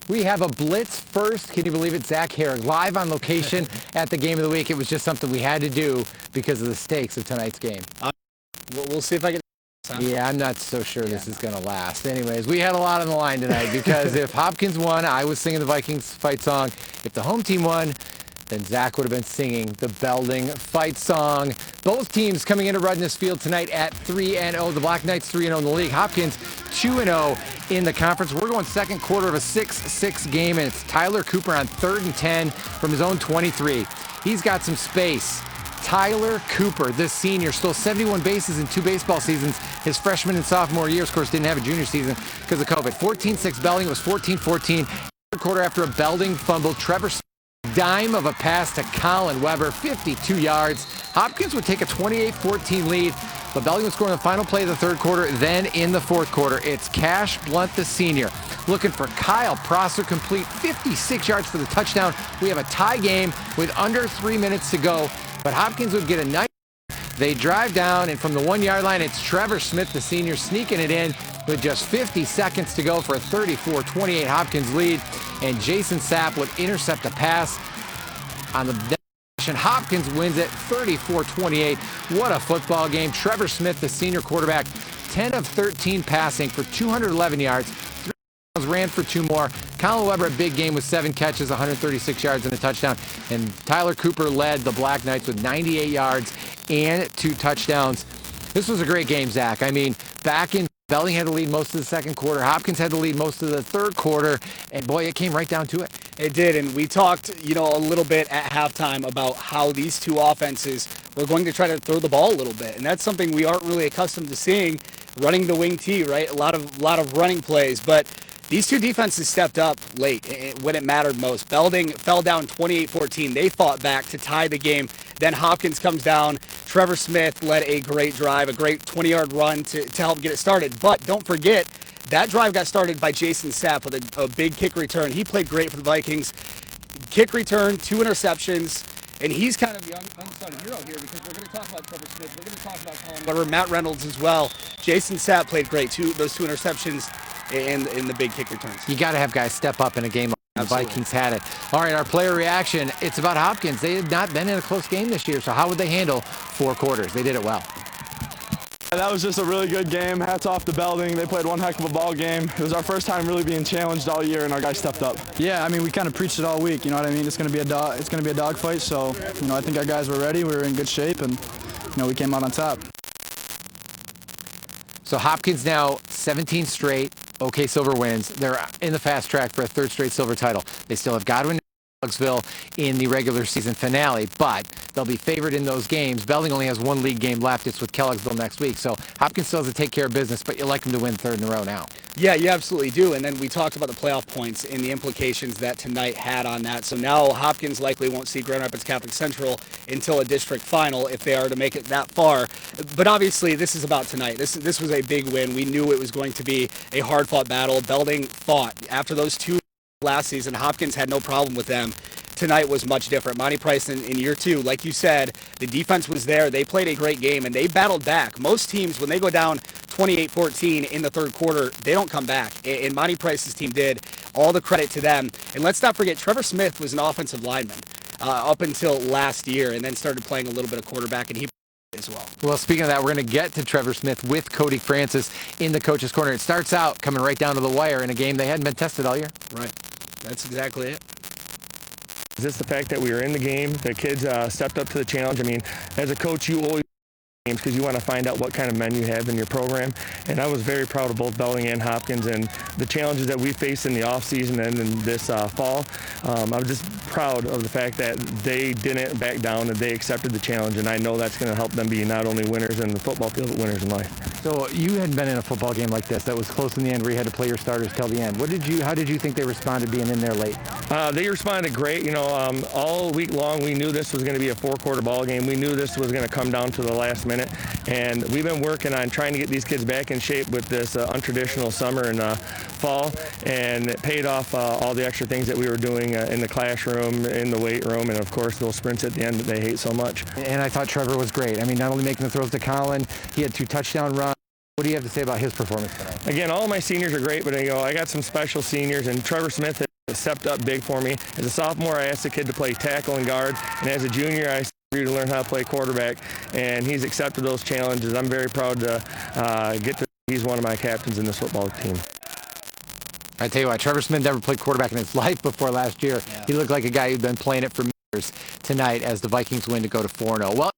We have a blitz first. Can you believe it? Zach Herrick live on location at the game of the week. It was just something we had to do because of the stakes of tonight's game. We'll see if I can. Yeah, I'm not so sure this is going to last. Anyways, we had a lot on the line tonight because if Hopkins won, I was singing the Vikings fight song. If the home team won, then Zach would have been singing the Belding fight song. Both teams coming into Rudness Field tonight at 3-0. The Black Knights 3-0 in the league. Hopkins 2-0 in the conference. We're going second quarter of a 6-6 game, and it's Tyler Cooper on 3rd and 10 from his own 23. He's got some space. Tyler Cooper, this senior, stole 71 bases in 2 baseball seasons. His freshman and sophomore years, of course, didn't have a junior season because of COVID. 14-6 Belding, was 14-14. Third quarter after a Belding fumble, Trevor dime of a pass to Colin Weber, 52 yards. Hopkins would take a 28-14 lead, but Belding would score in the final play of the third quarter. Then in the fourth quarter, it's Cash Blunt, the senior, looking for Kyle Prosser, complete 56 yards for the touchdown. We have a tie game with under 3 minutes to go, but Hopkins would get a nice. They drive down, and from the 1 yard line, it's Trevor Smith, the senior, sneaking it in with just 50 seconds to go for a 34-28 Hopkins lead. And Jason Sapp would intercept a pass on the deflection. Hopkins wins it 34-28. What a football game. Trevor Smith, the senior quarterback, 10 of 13 passing for 211 yards. Ran for 2 more. Colin Weber, a big game with 7 catches, 136 yards and a touchdown. And Tyler Cooper led the Black Knights with 98 yards and 2 touchdowns. This was a great game, Zach. I mean, back in Belding had to lead most of the second quarter. Hopkins had to lead most of the third quarter. And boy, it came right down to it. It did, and we talked, a little bit at halftime about how these two offenses were going to try to throw the ball a little bit. And that's something we aren't really accustomed to seeing, running the wing T, right? A lot of running plays, but these two defenses stepped up late when it mattered most. Belding fell down 28-14. They fought back to tie the game. Then Hopkins comes down. Trevor Smith led a great drive, a great 20-yard run to help get it started. But don't forget, that drive got started by Jason Sapp with a big kick return. He played great for the Vikings. Kick return, 2 interceptions. And he's kind of the unsung hero here because we're going to talk about Trevor Smith. We're going to talk about Colin Weber, Matt Reynolds as well. Jason Sapp played great, those 2 interceptions in the big kick returns. You got to have guys step up in a game. The Vikings had it. All right, our player reaction, it's about Hopkins. They had not been in a close game this year, so how would they handle 4 quarters? They did it well. That was just a really good game. Hats off to Belding. They played one heck of a ball game. It was our first time really being challenged all year, and our guys stepped up. Yeah, I mean, we kind of preached it all week. You know what I mean? It's going to be a dog fight. So, I think our guys were ready. We were in good shape, and we came out on top. So Hopkins now 17 straight OK Silver wins. They're in the fast track for a 3rd straight silver title. They still have Godwin Clarksville in the regular season finale, but they'll be favored in those games. Belding only has 1 league game left. It's with Kelloggsville next week. So Hopkins still has to take care of business, but you like them to win 3rd in a row now. Yeah, you absolutely do. And then we talked about the playoff points and the implications that tonight had on that. So now Hopkins likely won't see Grand Rapids Catholic Central until a district final if they are to make it that far. But obviously, this is about tonight. This was a big win. We knew it was going to be a hard-fought battle. Belding fought. After those 2 last season, Hopkins had no problem with them. Tonight was much different. Monty Price in year 2, like you said, the defense was there. They played a great game, and they battled back. Most teams, when they go down 28-14 in the third quarter, they don't come back. And Monty Price's team did. All the credit to them. And let's not forget, Trevor Smith was an offensive lineman up until last year, and then started playing a little bit of quarterback, and he as well. Well, speaking of that, we're going to get to Trevor Smith with Cody Francis in the coach's corner. It starts out coming right down to the wire in a game they hadn't been tested all year. Right. That's exactly it. Is this the fact that we were in the game, the kids stepped up to the challenge? I mean, as a coach, you always games because you want to find out what kind of men you have in your program. And I was very proud of both Belding and Hopkins and the challenges that we faced in the offseason and in this fall. I was just proud of the fact that they didn't back down and they accepted the challenge. And I know that's going to help them be not only winners in the football field, but winners in life. So you hadn't been in a football game like this that was close in the end where you had to play your starters till the end. How did you think they responded being in there late? They responded great. All week long we knew this was going to be a 4-quarter ball game. We knew this was going to come down to the last minute. And we've been working on trying to get these kids back in shape with this untraditional summer and fall. And it paid off all the extra things that we were doing in the classroom, in the weight room, and of course those sprints at the end that they hate so much. And I thought Trevor was great. I mean, not only making the throws to Colin, he had 2 touchdown runs. What do you have to say about his performance tonight? Again, all of my seniors are great, but I got some special seniors, and Trevor Smith stepped up big for me. As a sophomore, I asked the kid to play tackle and guard, and as a junior, I asked him to learn how to play quarterback, and he's accepted those challenges. I'm very proud to he's one of my captains in this football team. I tell you what, Trevor Smith never played quarterback in his life before last year. He looked like a guy who'd been playing it for years tonight as the Vikings win to go to 4-0. Well,